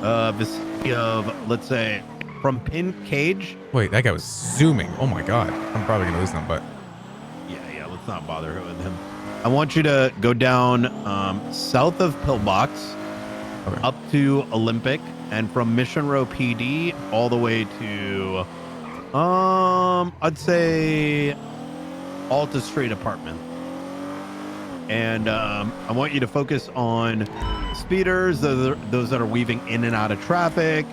the vicinity of, let's say, from Pin Cage. Wait, that guy was zooming. Oh my god. I'm probably gonna lose them, but Yeah, let's not bother with him. I want you to go down south of Pillbox, okay. up to Olympic, and from Mission Row PD all the way to I'd say Alta Street Apartment. And I want you to focus on speeders, those that are weaving in and out of traffic,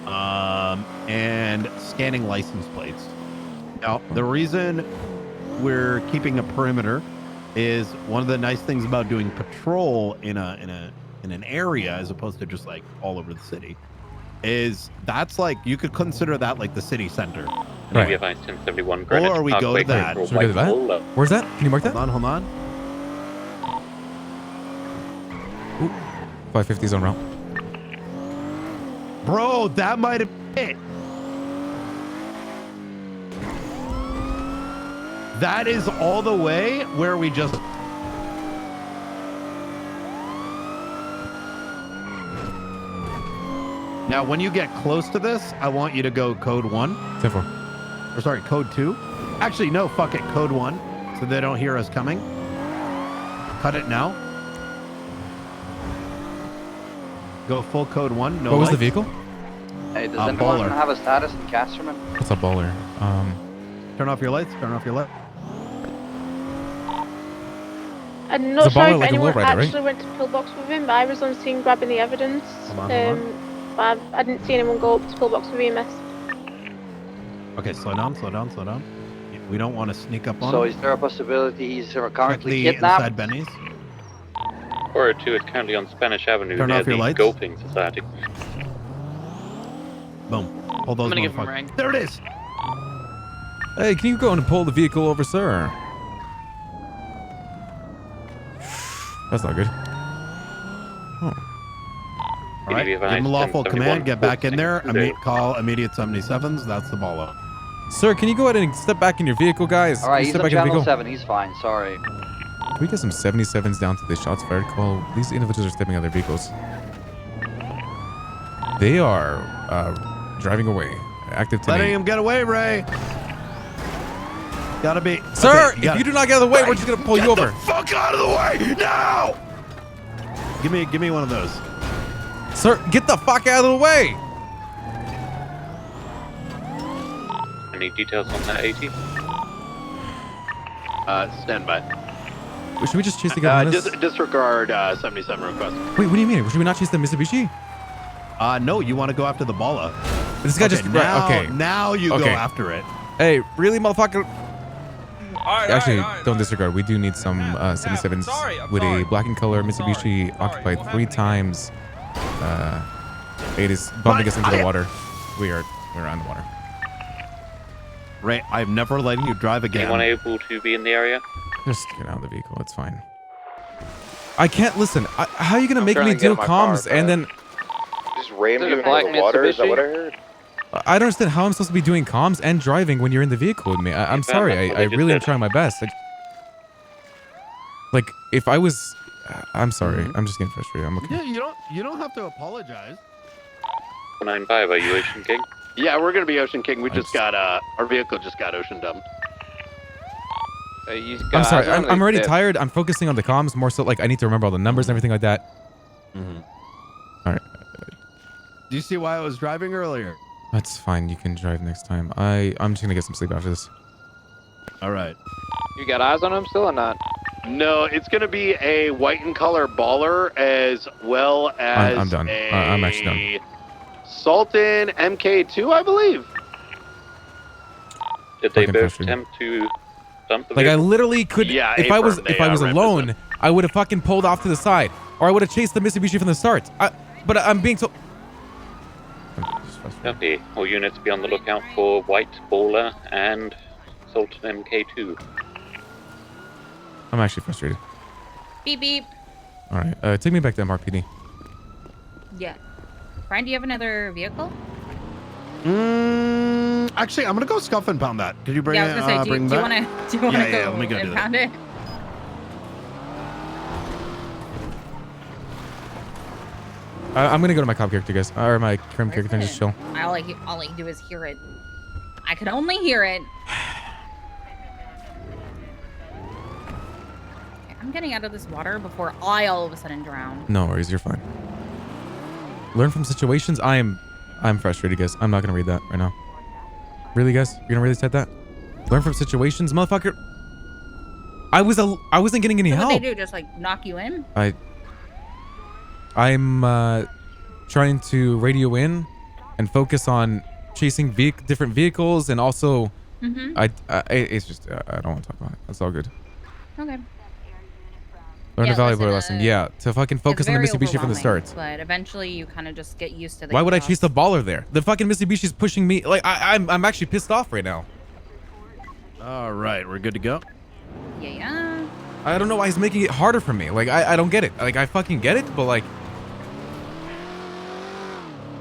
and scanning license plates. Now, the reason we're keeping a perimeter is one of the nice things about doing patrol in an area as opposed to just like all over the city is that's like you could consider that like the city center. Right. 1071 Greenwich Or we go to that. Should we go to that? Where's that? Can you mark that? Hold on. Ooh, 550's on route. Bro, that might have hit. That is all the way where we just... Now, when you get close to this, I want you to go code 1. 10-4. Or sorry, code 2. Actually, no, fuck it, code 1. So they don't hear us coming. Cut it now. Go full code 1. No what was lights. the vehicle? Hey, does anyone Baller. have a status in Casterman? What's a baller? Turn off your lights. Turn off your light. I'm not It's a sure baller if like a anyone lowrider, right? actually went to Pillbox with him, but I was on scene grabbing the evidence. Hold on. But I didn't see anyone go up to Pillbox with EMS. Okay, slow down. We don't want to sneak up on So him. is there a possibility he's Check currently the kidnapped? inside bennies. 402 is currently on Spanish Avenue Turn near off your the lights. Golfing Society. Boom. Hold those I'm gonna give him a motherfuckers. ring. There it is. Hey, can you go and pull the vehicle over, sir? That's not good. Oh. All right, give him a lawful command. Get back in there. Call immediate 77s. That's the ball up. Sir, can you go ahead and step back in your vehicle, guys? Alright, Can you he's step on back in the channel vehicle? 7, he's fine, sorry. Can we get some 77s down to the shots fired call? These individuals are stepping out of their vehicles. They are driving away. Active 10. Letting him get away, Ray. Gotta be. Sir, okay, if you do not get out of the way, we're just gonna pull you over. Get the fuck out of the way now! Give me one of those. Sir, get the fuck out of the way! Any details on that 80? Stand by. Should we just chase the guy? Disregard 77 request. Wait, what do you mean? Should we not chase the Mitsubishi? No, you want to go after the balla. This guy just now, okay. Now you go after it. Hey, really, motherfucker? Alright, Actually, alright. don't disregard. We do need some 77s I'm with sorry. a black and color Mitsubishi occupied 3 times. It is bumping us into the water. We're on the water. Ray, I'm never letting you drive again. Anyone able to be in the area? Just get out of the vehicle. It's fine. I can't listen. How are you gonna I'm make trying me to get do in my comms car, and then? Just ram Is it you a into black the water? Is that Mitsubishi? what I heard? I don't understand how I'm supposed to be doing comms and driving when you're in the vehicle with me. I'm sorry. I really am trying my best. Like if I was, I'm sorry. I'm just getting frustrated. I'm okay. Yeah, you don't have to apologize. 495, are you Ocean King? Yeah, we're gonna be Ocean King. We just got our vehicle just got ocean dumped. I'm sorry. I'm already tired. I'm focusing on the comms more so. Like I need to remember all the numbers and everything like that. All right. Do you see why I was driving earlier? That's fine. You can drive next time. I'm just gonna get some sleep after this. All right. You got eyes on him still or not? No, it's gonna be a white and color baller as well as I'm done. I'm actually done. Sultan MK2, I believe. Did they Fucking both frustrating. attempt to dump the Like I vehicle? literally could. Yeah, if I was represented. alone, I would have fucking pulled off to the side, or I would have chased the Mitsubishi from the start. But I'm being so. Copy. All units be on the lookout for White Baller and Sultan MK2. I'm actually frustrated. Beep beep. All right, take me back to MRPD. Yeah. Brian, do you have another vehicle? Actually, I'm gonna go scuff and pound that. Did you bring Yeah, I was gonna say, do you that? want to go let me go do and that. pound it? I'm gonna go to my cop character, guys, or my crim character, and just chill. All I do is hear it. I could only hear it. Okay, I'm getting out of this water before I all of a sudden drown. No worries, you're fine. Learn from situations. I'm frustrated, guys. I'm not gonna read that right now. Really, guys? You're gonna really type that? Learn from situations, motherfucker. I wasn't getting any So help. what they do? Just like knock you in? I'm trying to radio in and focus on chasing different vehicles, and also it's just I don't want to talk about it. That's all good. Okay. Learn a valuable listen, lesson. Yeah, to fucking focus on the very Mitsubishi from the overwhelming, start. But eventually you kind of just get used to the Why would I chaos. chase the baller there? The fucking Mitsubishi's pushing me. Like I'm actually pissed off right now. All right, we're good to go. Yeah. I don't know why he's making it harder for me. Like I don't get it. Like I fucking get it, but like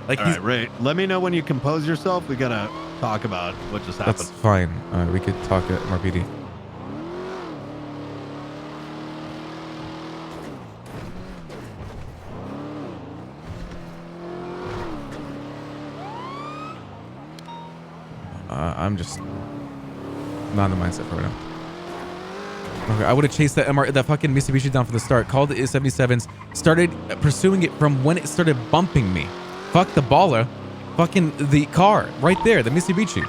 All he's right, Ray, let me know when you compose yourself. We gotta talk about what just happened. that's fine. We could talk at MRPD. I'm just not in the mindset for right now. Okay, I would have chased that fucking Mitsubishi down from the start. Called the 77s. Started pursuing it from when it started bumping me. Fuck the baller. Fucking the car right there, the Mitsubishi.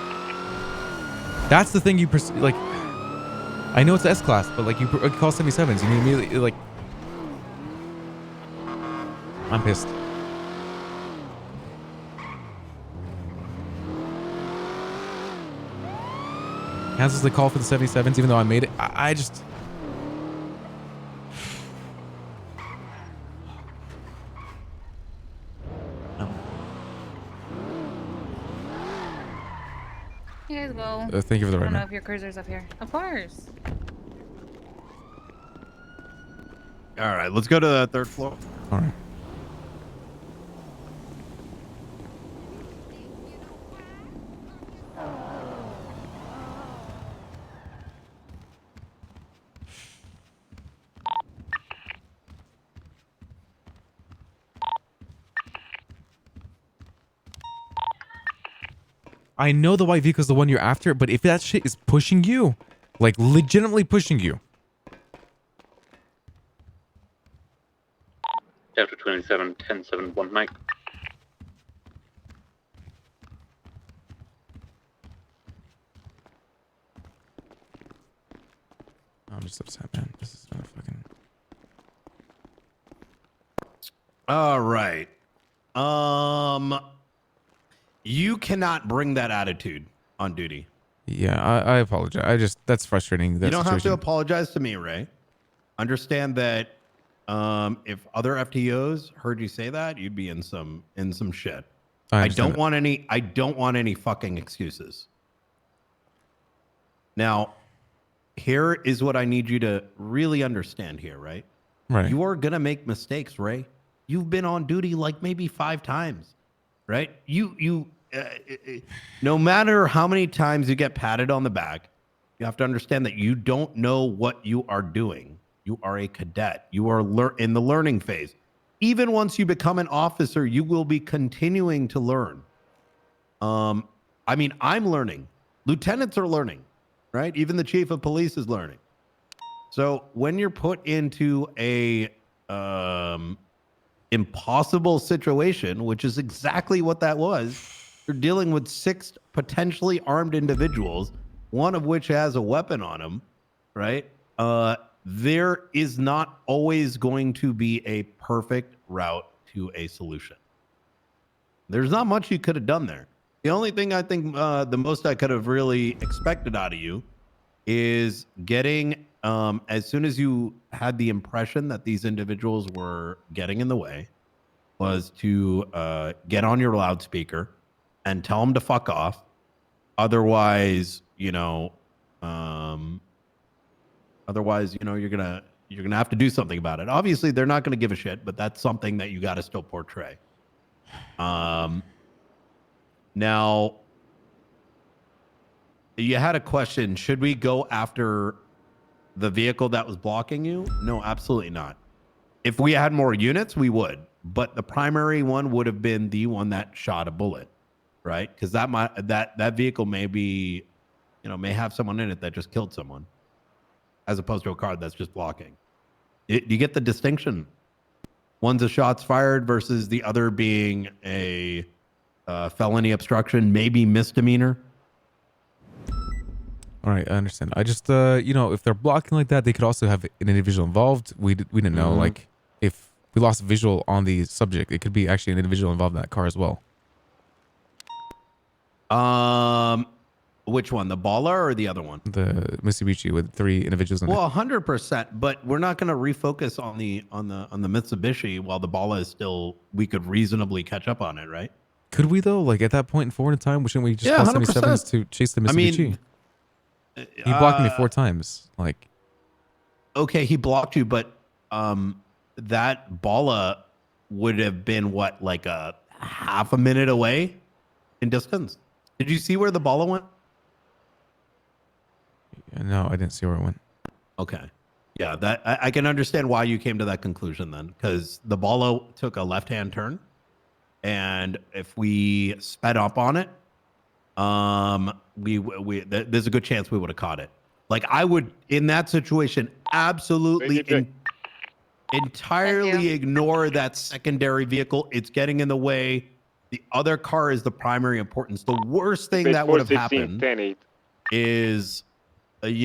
That's the thing you pursue. Like, I know it's S class, but like you call 77s, you immediately like. I'm pissed. Cancels the call for the 77s, even though I made it. I just. You guys go. Thank you for the I ride, don't know man. if your cruiser's up here. Of course. All right, let's go to the third floor. All right. I know the white vehicle is the one you're after, but if that shit is pushing you, like legitimately pushing you. Delta 27, 1071, Mike. I'm just upset, man. This is not fucking. All right. You cannot bring that attitude on duty. Yeah, I apologize. That's frustrating. You don't have to apologize to me, Ray. Understand that if other FTOs heard you say that, you'd be in some shit. I don't want any fucking excuses. Now, here is what I need you to really understand here, right? Right. You are going to make mistakes, Ray. You've been on duty like maybe 5 times, right? No matter how many times you get patted on the back, you have to understand that you don't know what you are doing. You are a cadet. You are in the learning phase. Even once you become an officer, you will be continuing to learn. I mean, I'm learning. Lieutenants are learning, right? Even the chief of police is learning. So when you're put into a impossible situation, which is exactly what that was, you're dealing with 6 potentially armed individuals, one of which has a weapon on him, right? There is not always going to be a perfect route to a solution. There's not much you could have done there. The only thing I think the most I could have really expected out of you is getting, as soon as you had the impression that these individuals were getting in the way, was to get on your loudspeaker and tell them to fuck off. Otherwise, you're gonna have to do something about it. Obviously, they're not gonna give a shit, but that's something that you got to still portray. Now, you had a question. Should we go after the vehicle that was blocking you? No, absolutely not. If we had more units, we would. but the primary one would have been the one that shot a bullet, right? Because that vehicle may be, may have someone in it that just killed someone, as opposed to a car that's just blocking. Do you get the distinction? One's a shots fired versus the other being a felony obstruction, maybe misdemeanor. All right, I understand. I just, if they're blocking like that, they could also have an individual involved. We didn't know. Like, if we lost visual on the subject, it could be actually an individual involved in that car as well. Which one, the Bala or the other one? The Mitsubishi with 3 individuals in it. Well, 100%. But we're not going to refocus on the Mitsubishi while the Bala is still. We could reasonably catch up on it, right? Could we though? Like at that point forward in time, shouldn't we just call 77s to chase the Mitsubishi? He blocked me 4 times. Like, okay, he blocked you, but that Bala would have been what, like a half a minute away in distance. Did you see where the Bala went? No, I didn't see where it went. Okay. Yeah, that I can understand why you came to that conclusion then, because the Bala took a left-hand turn, and if we sped up on it, there's a good chance we would have caught it. Like I would in that situation absolutely entirely ignore that secondary vehicle. It's getting in the way. The other car is the primary importance. The worst thing that would have happened is, these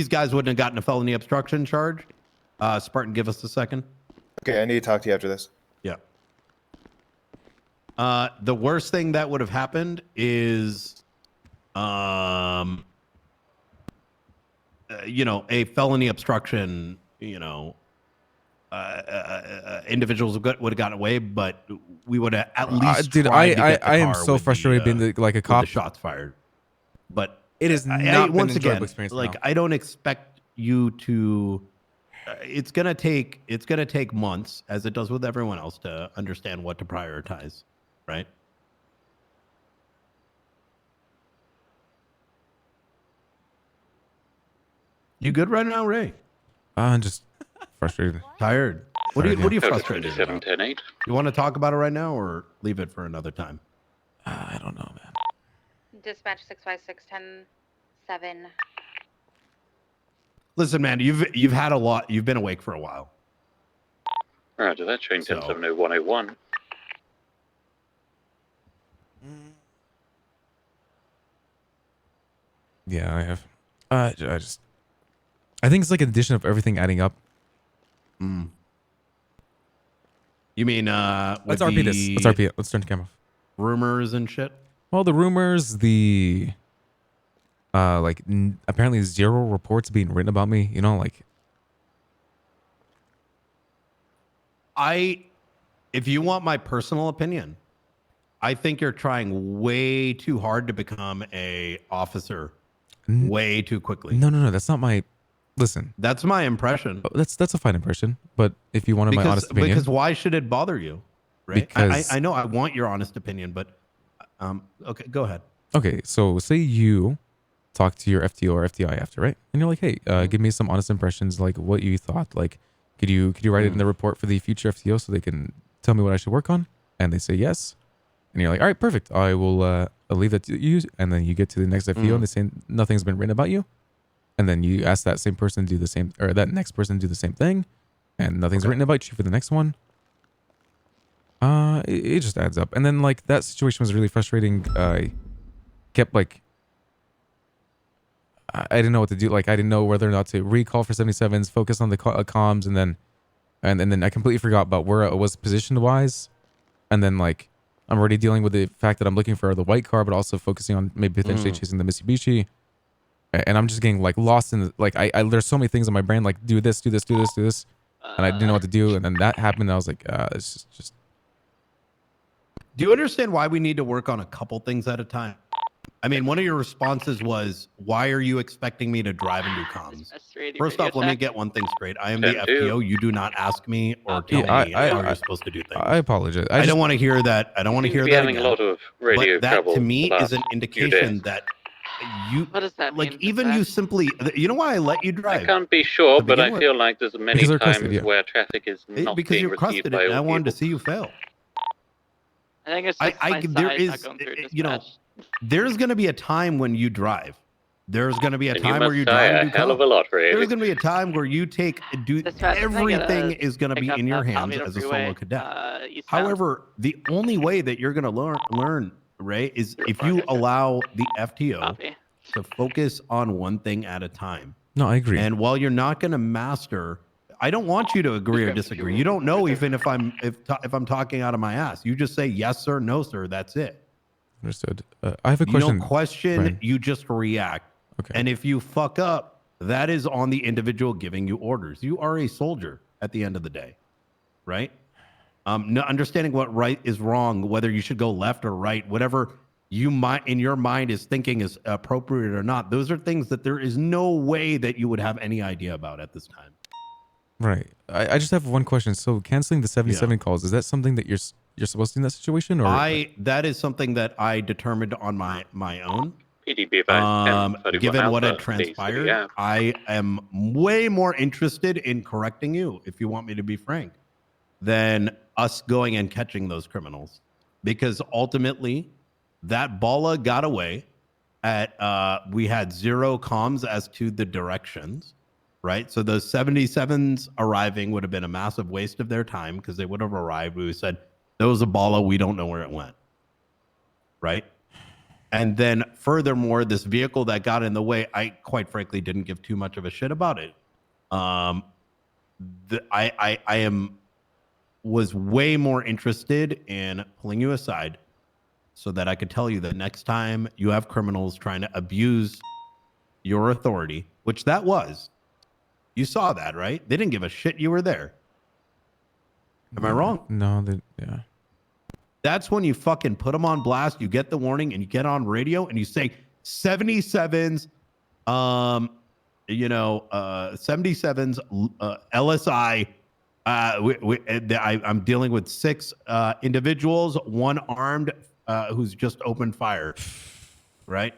guys wouldn't have gotten a felony obstruction charge. Spartan, give us a second. Okay, I need to talk to you after this. Yeah. The worst thing that would have happened is, a felony obstruction, individuals would have gotten away, but we would have at least I am so frustrated being like a cop. The shots fired. But it is not once been an again, experience like now. I don't expect you to it's gonna take months, as it does with everyone else, to understand what to prioritize, right? You good right now, Ray? I'm just frustrated. Tired? What are you Code frustrated about? 2710-8. You want to talk about it right now or leave it for another time? I don't know, man. Dispatch 656-10-7. Listen, man, you've had a lot. You've been awake for a while. Roger that, train 1070-101. Yeah, I have. I think it's like an addition of everything adding up. You mean Let's RP this. Let's RP it. Let's turn the camera off. Rumors and shit? Well, the rumors, the apparently 0 reports being written about me, If you want my personal opinion, I think you're trying way too hard to become a officer way too quickly. No, that's not my. Listen, that's my impression. That's a fine impression, but if you wanted my honest opinion, because why should it bother you? Right? Because I know I want your honest opinion, but okay, go ahead. Okay, so say you talk to your FTO or FTI after, right? And you're like, hey, give me some honest impressions, like what you thought. Like, could you write it in the report for the future FTO so they can tell me what I should work on? And they say yes. And you're like, all right, perfect. I will I'll leave that to you. And then you get to the next FTO and they say nothing's been written about you. And then you ask that same person to do the same, or that next person to do the same thing, and nothing's written about you for the next one. It just adds up. And then like that situation was really frustrating. I kept like, I didn't know what to do. Like I didn't know whether or not to recall for 77s, focus on the comms, and then I completely forgot about where I was positioned wise. And then like I'm already dealing with the fact that I'm looking for the white car, but also focusing on maybe potentially chasing the Mitsubishi. And I'm just getting like lost in like I there's so many things in my brain like do this, and I didn't know what to do, and then that happened. And I was like, it's just. Do you understand why we need to work on a couple things at a time? I mean, one of your responses was, "Why are you expecting me to drive and do comms?" First off, let me get one thing straight. I am the FTO. You do not ask me or tell me how you're supposed to do things. I apologize. I don't want to hear that. I don't want to hear that having again. a lot of radio but that trouble to me the is an last few indication days. that you What does that like mean? even you simply. You know why I let you I drive? can't be sure, To but I begin with. feel like there's many Because they're custody, times yeah. where traffic is not Because being you received requested by it, and I all wanted to people. see you fail. I think it's just my there side is, not going through you know, dispatch. there's going to be a time when you drive. There's going to be a And you time where must you die drive and a do hell of coke. a lot, really. There's going to be a time where you do Dispatch, can I get everything a is going to be pickup in your at hands Palomino as a Freeway, solo cadet. eastbound? However, the only way that you're going to learn, Ray, is if you allow the FTO Copy. to focus on one thing at a time. No, I agree. And while you're not going to master, I don't want you to agree or disagree. You don't know even if I'm talking out of my ass. You just say yes sir, no sir. That's it. Understood. I have a You question. don't question. Brian. You just react. Okay. And if you fuck up, that is on the individual giving you orders. You are a soldier at the end of the day, right? No, understanding what right is wrong, whether you should go left or right, whatever you might in your mind is thinking is appropriate or not. Those are things that there is no way that you would have any idea about at this time. Right. I just have one question. So canceling the 77 calls, is that something that you're supposed to do in that situation, or that is something that I determined on my own. PDB about 10:31 Given what had Alpha, basically, transpired, yeah. I am way more interested in correcting you, if you want me to be frank, than us going and catching those criminals. Because ultimately, that Bala got away at, we had zero comms as to the directions, right? So those 77s arriving would have been a massive waste of their time because they would have arrived. We said, there was a Bala, we don't know where it went, right? And then furthermore, this vehicle that got in the way, I quite frankly didn't give too much of a shit about it. I was way more interested in pulling you aside so that I could tell you that next time you have criminals trying to abuse your authority, which that was, you saw that, right? They didn't give a shit you were there. Am I wrong? No, yeah. That's when you fucking put them on blast. You get the warning and you get on radio and you say 77s, 77s, LSI. I'm dealing with 6 individuals, one armed who's just opened fire. Right?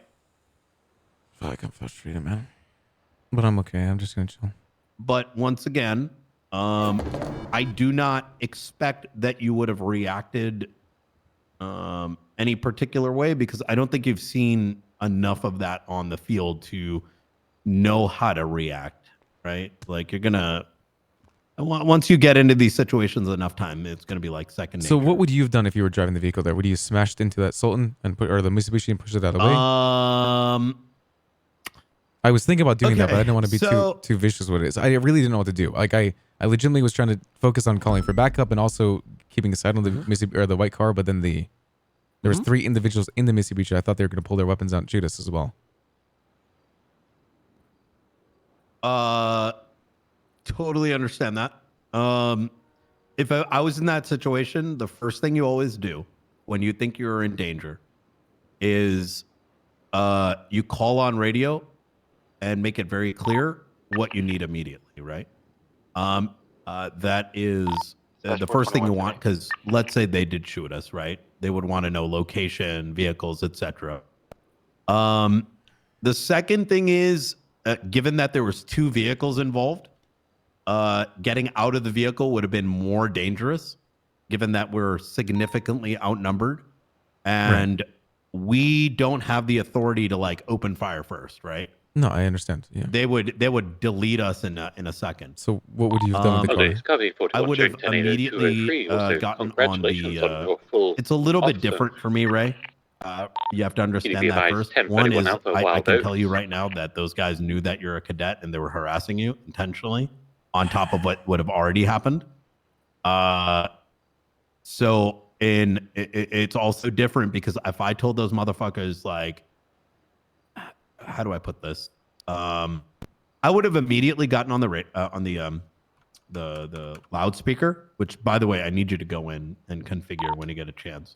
Fuck, I'm frustrated, man. But I'm okay. I'm just gonna chill. But once again, I do not expect that you would have reacted any particular way because I don't think you've seen enough of that on the field to know how to react, right? Like you're gonna once you get into these situations enough time, it's gonna be like second nature. So what would you have done if you were driving the vehicle there? Would you have smashed into that Sultan and or the Mitsubishi and pushed it out of the way? I was thinking about doing that, but I didn't want to be too vicious with it. So I really didn't know what to do. Like I legitimately was trying to focus on calling for backup and also keeping a sight on the Mitsubishi or the white car, but then there was 3 individuals in the Mitsubishi. I thought they were going to pull their weapons out and shoot us as well. Totally understand that. If I was in that situation, the first thing you always do when you think you're in danger is you call on radio and make it very clear what you need immediately, right? That is the first thing you want because let's say they did shoot us, right? They would want to know location, vehicles, etc. The second thing is, given that there was 2 vehicles involved, getting out of the vehicle would have been more dangerous, given that we're significantly outnumbered, and we don't have the authority to like open fire first, right? No, I understand. Yeah, they would delete us in a second. So what would you have done with the car? I would have immediately gotten on the. It's a little bit different for me, Ray. You have to understand that first. One is I can tell you right now that those guys knew that you're a cadet and they were harassing you intentionally on top of what would have already happened. So it's also different because if I told those motherfuckers like, how do I put this? I would have immediately gotten on the loudspeaker, which by the way, I need you to go in and configure when you get a chance.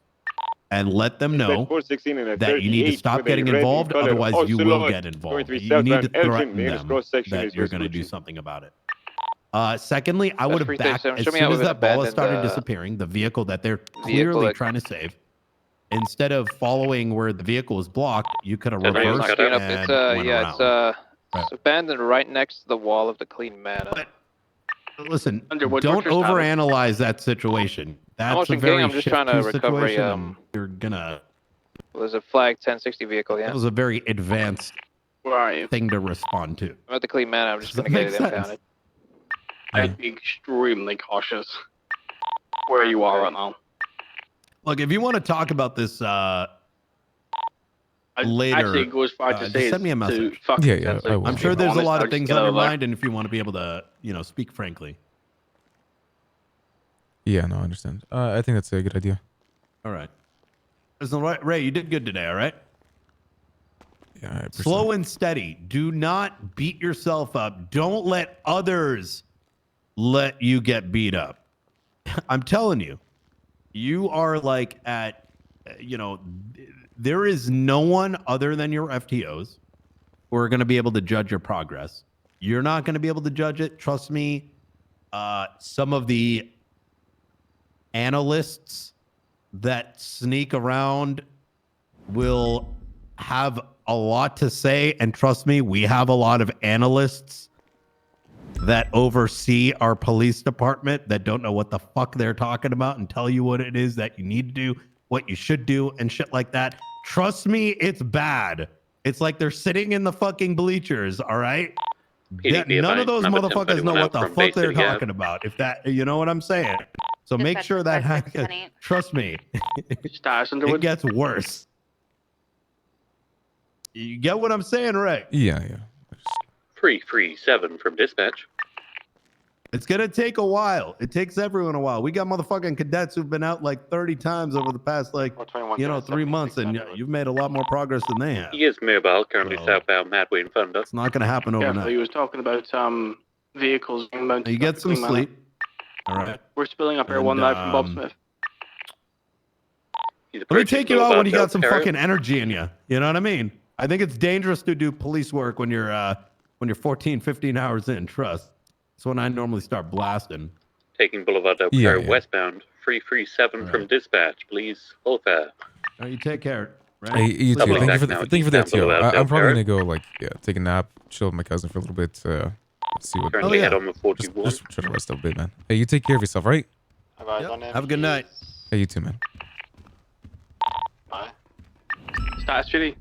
And let them know that you need to stop getting involved, otherwise you will get involved. You need to threaten them that you're going to do something about it. Secondly, I would have backed as soon as that ball started disappearing, the vehicle that they're clearly trying to save. instead of following where the vehicle is blocked, you could have So now you're reversed not gonna- and It's went yeah, around. it's abandoned right next to the wall of the Clean Manor. But listen, Under what don't your status? overanalyze that situation. That's a Motion very King, I'm just trying to shifty recover a, situation, and you're gonna. Well, there's a flag 1060 vehicle, yeah. That was a very advanced Where are you? thing to respond to. I'm at the Clean Manor, I'm just Does gonna that get it make sense? impounded. I'd be extremely cautious where you are right now. Look, if you want to talk about this I'd later, actually go as far to just say send me a is to message. fuck Yeah, it, yeah, that's I like, will. I'm to sure be there's a honest, lot I'll of just things get on your over there. mind, and if you want to be able to, speak frankly. Yeah, no, I understand. I think that's a good idea. All right. Listen, Ray, you did good today. All right. Yeah, I appreciate Slow it. and steady. Do not beat yourself up. Don't let others let you get beat up. I'm telling you, you are like at, there is no one other than your FTOs who are going to be able to judge your progress. You're not going to be able to judge it. Trust me. Some of the analysts that sneak around will have a lot to say. And trust me, we have a lot of analysts that oversee our police department that don't know what the fuck they're talking about and tell you what it is that you need to do, what you should do, and shit like that. Trust me, it's bad. It's like they're sitting in the fucking bleachers, all right? PDB None of advised, those number motherfuckers 1031 know what out the from fuck Bay they're City Ave. talking about. If that, you know what I'm saying? So make Dispatch sure that, 510. trust me, Stars it Underwood. gets worse. You get what I'm saying, right? Yeah, yeah. 337 from dispatch. It's gonna take a while. It takes everyone a while. We got motherfucking cadets who've been out like 30 times over the past 3 months, and you've made a lot more progress than they have. He is mobile, currently So- southbound Madway and Thunder. It's not gonna happen Careful, overnight. he was talking about vehicles being mounted. You up get the some Clean Manor. sleep. All right. We're spilling up here And, one night from Bob um, Smith. He's Let me approaching take you out Boulevard when you got Del some Terrio. fucking energy in you. You know what I mean? I think it's dangerous to do police work when you're 14, 15 hours in. Trust. That's when I normally start blasting. Taking Boulevard Del Yeah, Terrio yeah. westbound. 337 from Right. dispatch. Please, hold fare. All right, you take care. Right? Hey, you too. Doubling Thank you back for now, thank you for that, eastbound too. Boulevard I'm probably Del gonna go take a nap, chill with my cousin for a little bit. See what. Currently yeah. head on the 41. Just try to rest up a bit, man. Hey, you take care of yourself, right? Yep. Have a good night. Hey, you too, man. Status City.